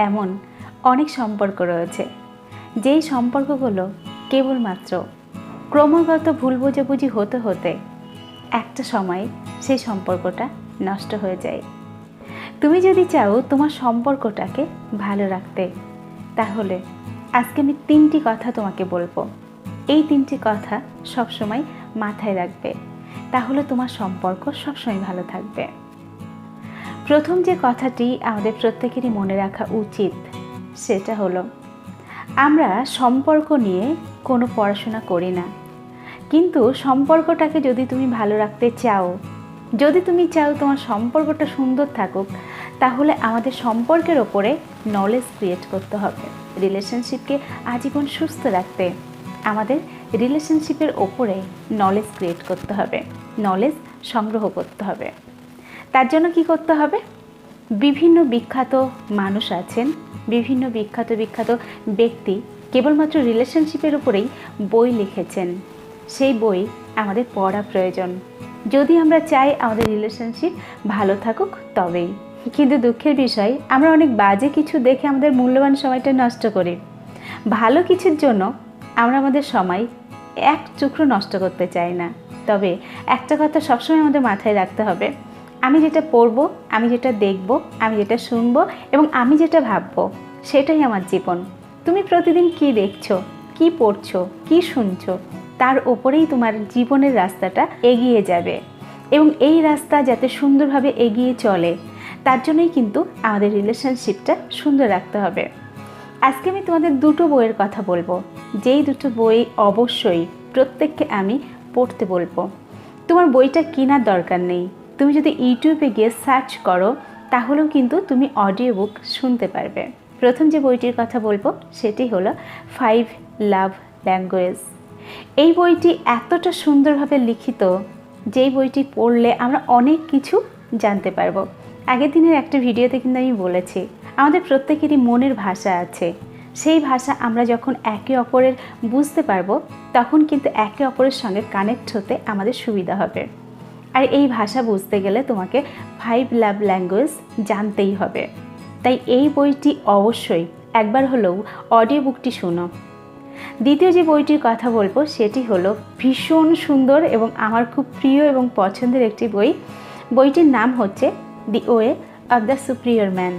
এমন অনেক সম্পর্ক রয়েছে, যেই সম্পর্কগুলো কেবলমাত্র ক্রমাগত ভুল বোঝাবুঝি হতে হতে একটা সময় সেই সম্পর্কটা নষ্ট হয়ে যায়। তুমি যদি চাও তোমার সম্পর্কটাকে ভালো রাখতে, তাহলে আজকে আমি 3টি কথা তোমাকে বলবো। এই 3টি কথা সবসময় মাথায় রাখবে, তাহলে তোমার সম্পর্ক সবসময় ভালো থাকবে। প্রথম যে কথাটি আমাদের প্রত্যেকেরই মনে রাখা উচিত, সেটা হলো আমরা সম্পর্ক নিয়ে কোনো পড়াশোনা করি না, কিন্তু সম্পর্কটাকে যদি তুমি ভালো রাখতে চাও, যদি তুমি চাও তোমার সম্পর্কটা সুন্দর থাকুক, তাহলে আমাদের সম্পর্কের ওপরে নলেজ ক্রিয়েট করতে হবে। রিলেশনশিপকে আজীবন সুস্থ রাখতে আমাদের রিলেশনশিপের ওপরে নলেজ ক্রিয়েট করতে হবে, নলেজ সংগ্রহ করতে হবে। তার জন্য কি করতে হবে? বিভিন্ন বিখ্যাত মানুষ আছেন, বিভিন্ন বিখ্যাত ব্যক্তি কেবলমাত্র রিলেশনশিপের উপরেই বই লিখেছেন। সেই বই আমাদের পড়া প্রয়োজন, যদি আমরা চাই আমাদের রিলেশনশিপ ভালো থাকুক তবেই। কিন্তু দুঃখের বিষয়, আমরা অনেক বাজে কিছু দেখে আমাদের মূল্যবান সময়টা নষ্ট করি। ভালো কিছুর জন্য আমরা আমাদের সময় এক চুকরো নষ্ট করতে চাই না। তবে একটা কথা সবসময় আমাদের মাথায় রাখতে হবে, আমি যেটা পড়বো, আমি যেটা দেখব, আমি যেটা শুনবো এবং আমি যেটা ভাববো, সেটাই আমার জীবন। তুমি প্রতিদিন কি দেখছো, কি পড়ছো, কি শুনছো, তার ওপরেই তোমার জীবনের রাস্তাটা এগিয়ে যাবে। এবং এই রাস্তা যাতে সুন্দরভাবে এগিয়ে চলে, তার জন্যই কিন্তু আমাদের রিলেশনশিপটা সুন্দর রাখতে হবে। আজকে আমি তোমাদের 2টো বইয়ের কথা বলবো, যেই 2টো বই অবশ্যই প্রত্যেককে আমি পড়তে বলবো। তোমার বইটা কেনার দরকার নেই, তুমি যদি ইউটিউবে গিয়ে সার্চ করো, তাহলেও কিন্তু তুমি অডিও বুক শুনতে পারবে। প্রথম যে বইটির কথা বলবো সেটি হলো 5 লাভ ল্যাঙ্গুয়েজ। এই বইটি এতটা সুন্দরভাবে লিখিত, যেই বইটি পড়লে আমরা অনেক কিছু জানতে পারবো। আগের দিনের একটা ভিডিওতে কিন্তু আমি বলেছি, আমাদের প্রত্যেকেরই মনের ভাষা আছে। সেই ভাষা আমরা যখন একে অপরের বুঝতে পারবো, তখন কিন্তু একে অপরের সঙ্গে কানেক্ট হতে আমাদের সুবিধা হবে। আর এই ভাষা বুঝতে গেলে তোমাকে 5 লাভ ল্যাঙ্গুয়েজ জানতেই হবে। তাই এই বইটি অবশ্যই একবার হলেও অডিও বুকটি শোনো। দ্বিতীয় যে বইটির কথা বলবো সেটি হলো ভীষণ সুন্দর এবং আমার খুব প্রিয় এবং পছন্দের একটি বই। বইটির নাম হচ্ছে the way of the superior man.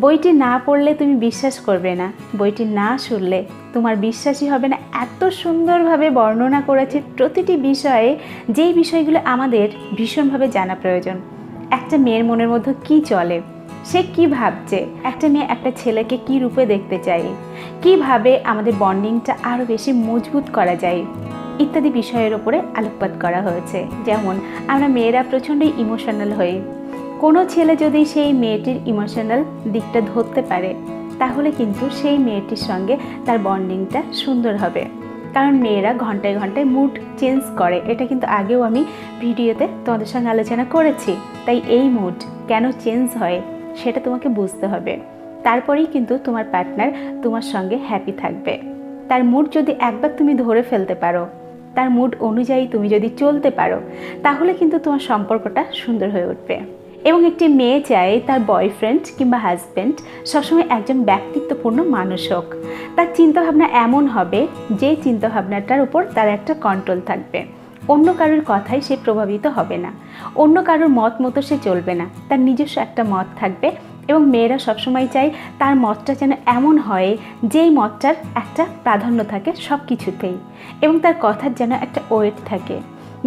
বইটি না পড়লে তুমি বিশ্বাস করবে না, বইটি না শুনলে তোমার বিশ্বাসই হবে না। এত সুন্দরভাবে বর্ণনা করেছে প্রতিটি বিষয়ে, যেই বিষয়গুলো আমাদের ভীষণভাবে জানা প্রয়োজন। একটা মেয়ের মনের মধ্যে কি চলে, সে কি ভাবছে, একটা মেয়ে একটা ছেলেকে কি রূপে দেখতে চায়, কিভাবে আমাদের বন্ডিংটা আরও বেশি মজবুত করা যায়, ইত্যাদি বিষয়ের ওপরে আলোকপাত করা হয়েছে। যেমন আমরা মেয়েরা প্রচণ্ডই ইমোশনাল হই, কোনো ছেলে যদি সেই মেয়েটির ইমোশনাল দিকটা ধরতে পারে, তাহলে কিন্তু সেই মেয়েটির সঙ্গে তার বন্ডিংটা সুন্দর হবে। কারণ মেয়েরা ঘন্টায় ঘন্টায় মুড চেঞ্জ করে, এটা কিন্তু আগেও আমি ভিডিওতে তোমাদের সঙ্গে আলোচনা করেছি। তাই এই মুড কেন চেঞ্জ হয় সেটা তোমাকে বুঝতে হবে, তারপরেই কিন্তু তোমার পার্টনার তোমার সঙ্গে হ্যাপি থাকবে। তার মুড যদি একবার তুমি ধরে ফেলতে পারো, তার মুড অনুযায়ী তুমি যদি চলতে পারো, তাহলে কিন্তু তোমার সম্পর্কটা সুন্দর হয়ে উঠবে। এবং একটি মেয়ে চায় তার বয়ফ্রেন্ড কিংবা হাজব্যান্ড সবসময় একজন ব্যক্তিত্বপূর্ণ মানুষ হোক। তার চিন্তাভাবনা এমন হবে যে চিন্তাভাবনাটার উপর তার একটা কন্ট্রোল থাকবে। অন্য কারোর কথায় সে প্রভাবিত হবে না, অন্য কারোর মত মতো সে চলবে না, তার নিজস্ব একটা মত থাকবে। এবং মেয়েরা সবসময় চায় তার মতটা যেন এমন হয় যেই মতটার একটা প্রাধান্য থাকে সব কিছুতেই, এবং তার কথার যেন একটা ওয়েট থাকে।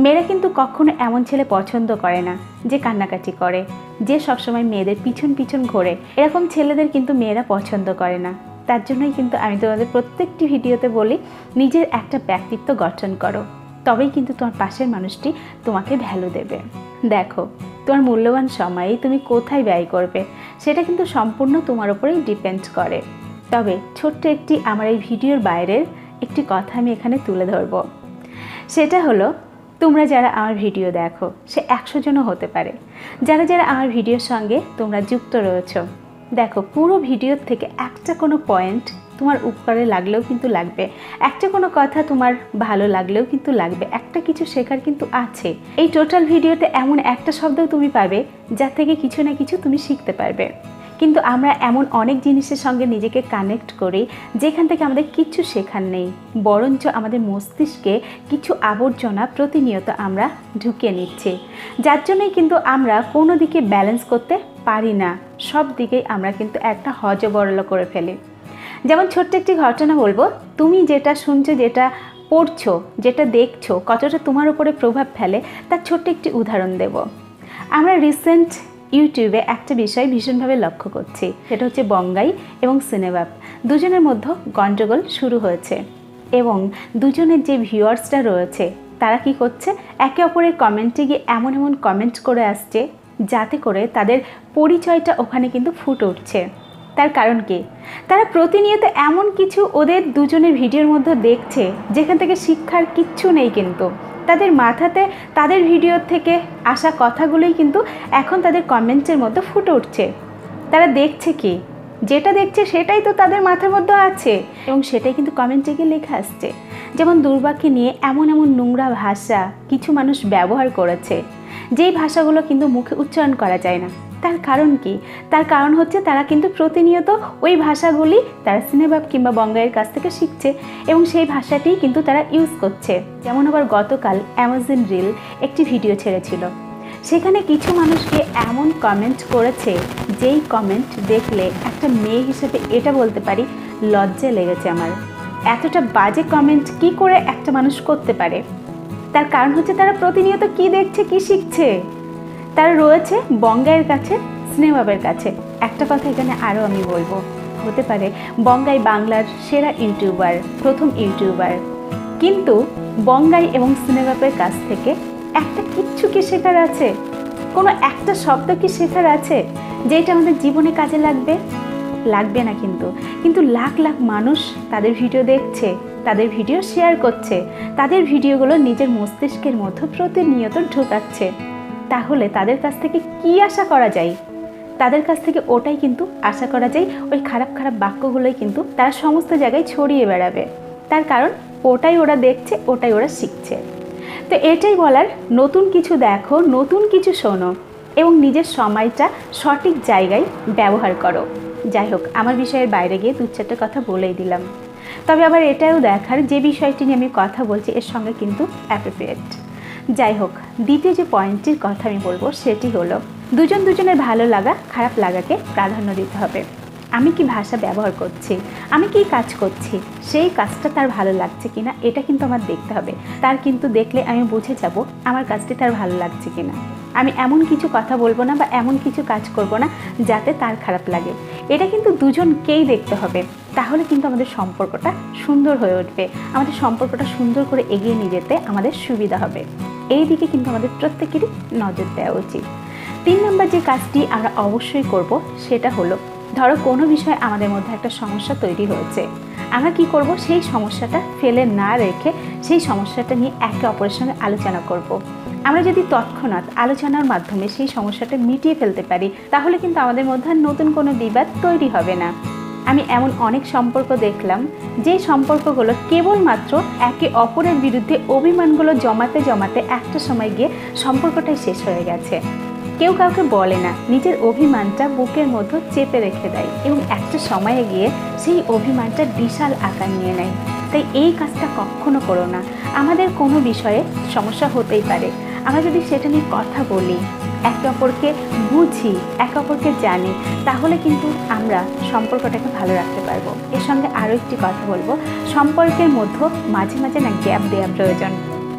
মেয়েরা কিন্তু কখনো এমন ছেলে পছন্দ করে না যে কান্নাকাটি করে, যে সবসময় মেয়েদের পিছন ঘোরে। এরকম ছেলেদের কিন্তু মেয়েরা পছন্দ করে না। তার জন্যই কিন্তু আমি তোমাদের প্রত্যেকটি ভিডিওতে বলি, নিজের একটা ব্যক্তিত্ব গঠন করো, তবেই কিন্তু তোমার পাশের মানুষটি তোমাকে ভ্যালু দেবে। দেখো, তোমার মূল্যবান সময়ে তুমি কোথায় ব্যয় করবে সেটা কিন্তু সম্পূর্ণ তোমার উপরেই ডিপেন্ড করে। তবে ছোট্ট একটি আমার এই ভিডিওর বাইরের একটি কথা আমি এখানে তুলে ধরবো। সেটা হলো, তোমরা যারা আমার ভিডিও দেখো, সে 100 জনও হতে পারে, যারা যারা আমার ভিডিওর সঙ্গে তোমরা যুক্ত রয়েছো, দেখো পুরো ভিডিওর থেকে একটা কোনো পয়েন্ট তোমার উপকারে লাগলেও কিন্তু লাগবে, একটা কোনো কথা তোমার ভালো লাগলেও কিন্তু লাগবে, একটা কিছু শেখার কিন্তু আছে। এই টোটাল ভিডিওতে এমন একটা শব্দও তুমি পাবে যা থেকে কিছু না কিছু তুমি শিখতে পারবে। কিন্তু আমরা এমন অনেক জিনিসের সঙ্গে নিজেকে কানেক্ট করি যেখান থেকে আমাদের কিচ্ছু শেখার নেই, বরঞ্চ আমাদের মস্তিষ্কে কিছু আবর্জনা প্রতিনিয়ত আমরা ঢুকিয়ে নিচ্ছি, যার জন্যই কিন্তু আমরা কোনো দিকে ব্যালেন্স করতে পারি না, সব দিকেই আমরা কিন্তু একটা হজবরল করে ফেলি। যেমন ছোট্ট একটি ঘটনা বলবো, তুমি যেটা শুনছো, যেটা পড়ছো, যেটা দেখছো, কতটা তোমার উপরে প্রভাব ফেলে তার ছোট্ট একটি উদাহরণ দেব। আমরা রিসেন্ট ইউটিউবে একটা বিষয় ভীষণভাবে লক্ষ্য করছি, সেটা হচ্ছে বঙ্গাই এবং সিনেবাব দুজনের মধ্যে গণ্ডগোল শুরু হয়েছে এবং দুজনের যে ভিউয়ার্সরা রয়েছে তারা কি করছে, একে অপরের কমেন্টে গিয়ে এমন এমন কমেন্ট করে আসছে যাতে করে তাদের পরিচয়টা ওখানে কিন্তু ফুটে উঠছে। তার কারণ কি, তারা প্রতিনিয়ত এমন কিছু ওদের দুজনের ভিডিওর মধ্যে দেখছে যেখান থেকে শিক্ষার কিচ্ছু নেই, কিন্তু তাদের মাথাতে তাদের ভিডিও থেকে আসা কথাগুলোই কিন্তু এখন তাদের কমেন্টের মধ্যে ফুটে উঠছে। তারা দেখছে কি, যেটা দেখছে সেটাই তো তাদের মাথার মধ্যে আছে এবং সেটাই কিন্তু কমেন্টে গিয়ে লেখা আসছে। যেমন দুর্বাকে নিয়ে এমন এমন নোংরা ভাষা কিছু মানুষ ব্যবহার করেছে, যেই ভাষাগুলো কিন্তু মুখে উচ্চারণ করা যায় না। তার কারণ কি, তার কারণ হচ্ছে তারা কিন্তু প্রতিনিয়ত ওই ভাষাগুলি তারা সিনেবাব কিংবা বঙ্গাইয়ের কাছ থেকে শিখছে এবং সেই ভাষাটি কিন্তু তারা ইউজ করছে। যেমন আবার গতকাল অ্যামাজন রিল একটি ভিডিও ছেড়েছিল, সেখানে কিছু মানুষকে এমন কমেন্ট করেছে যেই কমেন্ট দেখলে একটা মেয়ে হিসেবে এটা বলতে পারি লজ্জা লেগেছে আমার। এতটা বাজে কমেন্ট কি করে একটা মানুষ করতে পারে? তার কারণ হচ্ছে তারা প্রতিনিয়ত কি দেখছে, কি শিখছে। তারা রয়েছে বঙ্গাইয়ের কাছে, সিনেবাবের কাছে। একটা কথা এখানে আরও আমি বলবো, হতে পারে বঙ্গাই বাংলার সেরা ইউটিউবার, প্রথম ইউটিউবার, কিন্তু বঙ্গাই এবং সিনেবাবের কাছ থেকে একটা কিচ্ছু কি শেখার আছে? কোনো একটা শব্দ কি শেখার আছে যেটা আমাদের জীবনে কাজে লাগবে? লাগবে না। কিন্তু লাখ লাখ মানুষ তাদের ভিডিও দেখছে, তাদের ভিডিও শেয়ার করছে, তাদের ভিডিওগুলো নিজের মস্তিষ্কের মধ্যে প্রতিনিয়ত ঢোকাচ্ছে। তাহলে তাদের কাছ থেকে কি আশা করা যায়? তাদের কাছ থেকে ওটাই কিন্তু আশা করা যায়, ওই খারাপ খারাপ বাক্যগুলোই কিন্তু তারা সমস্ত জায়গায় ছড়িয়ে বেড়াবে। তার কারণ ওটাই ওরা দেখছে, ওটাই ওরা শিখছে। তো এটাই বলার, নতুন কিছু দেখো, নতুন কিছু শোনো এবং নিজের সময়টা সঠিক জায়গায় ব্যবহার করো। যাই হোক, আমার বিষয়ের বাইরে গিয়ে দু চারটে কথা বলেই দিলাম। তবে আবার এটাও দেখার, যে বিষয়টি নিয়ে আমি কথা বলছি এর সঙ্গে কিন্তু অ্যাপ্রোপ্রিয়েট। যাই হোক, দ্বিতীয় যে পয়েন্টটির কথা আমি বলবো সেটি হলো, দুজনের ভালো লাগা খারাপ লাগাকে প্রাধান্য দিতে হবে। আমি কি ভাষা ব্যবহার করছি, আমি কি কাজ করছি, সেই কাজটা তার ভালো লাগছে কিনা এটা কিন্তু আমার দেখতে হবে। তার কিন্তু দেখলে আমি বুঝে যাব আমার কাজটি তার ভালো লাগছে কিনা। আমি এমন কিছু কথা বলবো না বা এমন কিছু কাজ করব না যাতে তার খারাপ লাগে। এটা কিন্তু দুজনকেই দেখতে হবে, তাহলে কিন্তু আমাদের সম্পর্কটা সুন্দর হয়ে উঠবে, আমাদের সম্পর্কটা সুন্দর করে এগিয়ে নিয়ে যেতে আমাদের সুবিধা হবে। এই দিকে কিন্তু আমাদের প্রত্যেকেরই নজর দেওয়া উচিত। 3 নম্বর যে কাজটি আমরা অবশ্যই করব সেটা হলো, ধরো কোনো বিষয়ে আমাদের মধ্যে একটা সমস্যা তৈরি হয়েছে, আমরা কি করব, সেই সমস্যাটা ফেলে না রেখে সেই সমস্যাটা নিয়ে একে অপরের সঙ্গে আলোচনা করব। আমরা যদি তৎক্ষণাৎ আলোচনার মাধ্যমে সেই সমস্যাটা মিটিয়ে ফেলতে পারি, তাহলে কিন্তু আমাদের মধ্যে নতুন কোনো বিবাদ তৈরি হবে না। আমি এমন অনেক সম্পর্ক দেখলাম যে সম্পর্কগুলো কেবলমাত্র একে অপরের বিরুদ্ধে অভিমানগুলো জমাতে জমাতে একটা সময় গিয়ে সম্পর্কটাই শেষ হয়ে গেছে। কেউ কাউকে বলে না, নিজের অভিমানটা বুকের মধ্যে চেপে রেখে দেয় এবং একটা সময়ে গিয়ে সেই অভিমানটা বিশাল আকার নিয়ে নেয়। তাই এই কাজটা কখনো করো না। আমাদের কোনো বিষয়ে সমস্যা হতেই পারে, আমরা যদি সেটা নিয়ে কথা বলি, একে অপরকে বুঝি, একে অপরকে জানি, তাহলে কিন্তু আমরা সম্পর্কটাকে ভালো রাখতে পারবো। এর সঙ্গে আরও একটি কথা বলবো, সম্পর্কের মধ্যে মাঝে মাঝে না গ্যাপ দেওয়া প্রয়োজন।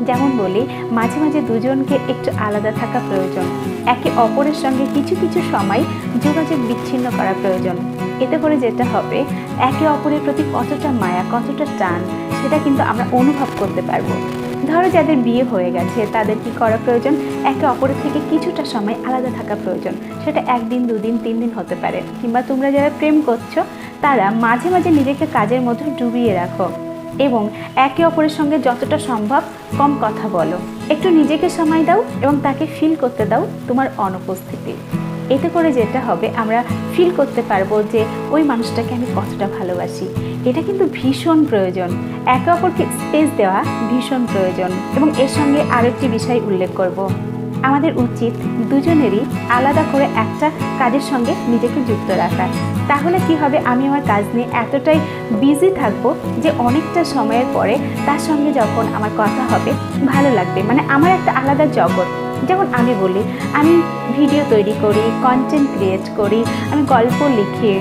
যেমন বলি, মাঝে মাঝে দুজনকে একটু আলাদা থাকা প্রয়োজন, একে অপরের সঙ্গে কিছু কিছু সময় যোগাযোগ বিচ্ছিন্ন করা প্রয়োজন। এতে করে যেটা হবে, একে অপরের প্রতি কতটা মায়া, কতটা টান, সেটা কিন্তু আমরা অনুভব করতে পারবো। ধরো যাদের বিয়ে হয়ে গেছে তাদের কি করা প্রয়োজন, একে অপরের থেকে কিছুটা সময় আলাদা থাকা প্রয়োজন। সেটা 1 দিন 2 দিন 3 দিন হতে পারে। কিংবা তোমরা যারা প্রেম করছো তারা মাঝে মাঝে নিজেকে কাজের মধ্যে ডুবিয়ে রাখো এবং একে অপরের সঙ্গে যতটা সম্ভব কম কথা বলো। একটু নিজেকে সময় দাও এবং তাকে ফিল করতে দাও তোমার অনুপস্থিতি। এতে করে যেটা হবে, আমরা ফিল করতে পারবো যে ওই মানুষটাকে আমি কতটা ভালোবাসি। এটা কিন্তু ভীষণ প্রয়োজন, একে অপরকে স্পেস দেওয়া ভীষণ প্রয়োজন। এবং এর সঙ্গে আরেকটি বিষয় উল্লেখ করব, আমাদের উচিত দুজনেরই আলাদা করে একটা কাজের সঙ্গে নিজেকে যুক্ত রাখা। তাহলে কি হবে, আমি আমার কাজ নিয়ে এতটাই বিজি থাকবো যে অনেকটা সময়ের পরে তার সঙ্গে যখন আমার কথা হবে ভালো লাগবে। মানে আমার একটা আলাদা জগৎ। যেমন আমি বলি, আমি ভিডিও তৈরি করি, কন্টেন্ট ক্রিয়েট করি, আমি গল্প লিখি,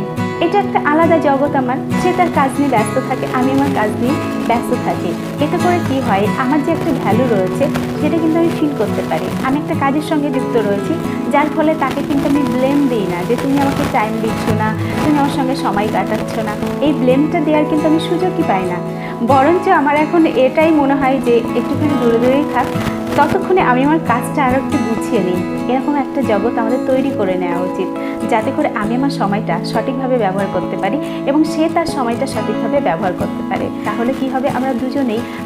এটা একটা আলাদা জগৎ আমার। সে তার কাজ নিয়ে ব্যস্ত থাকে, আমি আমার কাজ নিয়ে ব্যস্ত থাকি। এতে করে কি হয়, আমার যে একটা ভ্যালু রয়েছে সেটা কিন্তু আমি ফিল করতে পারি। আমি একটা কাজের সঙ্গে যুক্ত রয়েছি, যার ফলে তাকে কিন্তু আমি ব্লেম দিই না যে তুমি আমাকে টাইম দিচ্ছ না, তুমি আমার সঙ্গে সময় কাটাচ্ছ না। এই ব্লেমটা দেওয়ার কিন্তু আমি সুযোগই পাই না। বরঞ্চ আমার এখন এটাই মনে হয় যে একটুখানি দূরে দূরেই থাক, ততক্ষণে আমি আমার কাজটা আরও একটু গুছিয়ে নিই। এরকম একটা জগৎ আমাদের তৈরি করে নেওয়া উচিত, যাতে করে আমি আমার সময়টা সঠিকভাবে ব্যবহার করতে পারি এবং সে তার সময়টা সঠিকভাবে ব্যবহার করতে পারে। তাহলে কি হবে, আমরা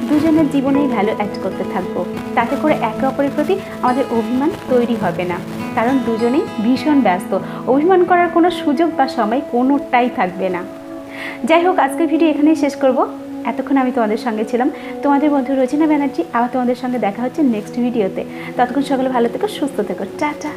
দুজনের জীবনেই ভ্যালু অ্যাড করতে থাকবো। তাতে করে একে অপরের প্রতি আমাদের অভিমান তৈরি হবে না, কারণ দুজনেই ভীষণ ব্যস্ত। অভিমান করার কোনো সুযোগ বা সময় কোনোটাই থাকবে না। যাই হোক, আজকের ভিডিও এখানেই শেষ করব। এতক্ষণ আমি তোমাদের সঙ্গে ছিলাম, তোমাদের বন্ধু রোজিনা ব্যানার্জি। আবার তোমাদের সঙ্গে দেখা হচ্ছে নেক্সট ভিডিওতে। ততক্ষণ সকলে ভালো থেকো, সুস্থ থেকো, টাটা।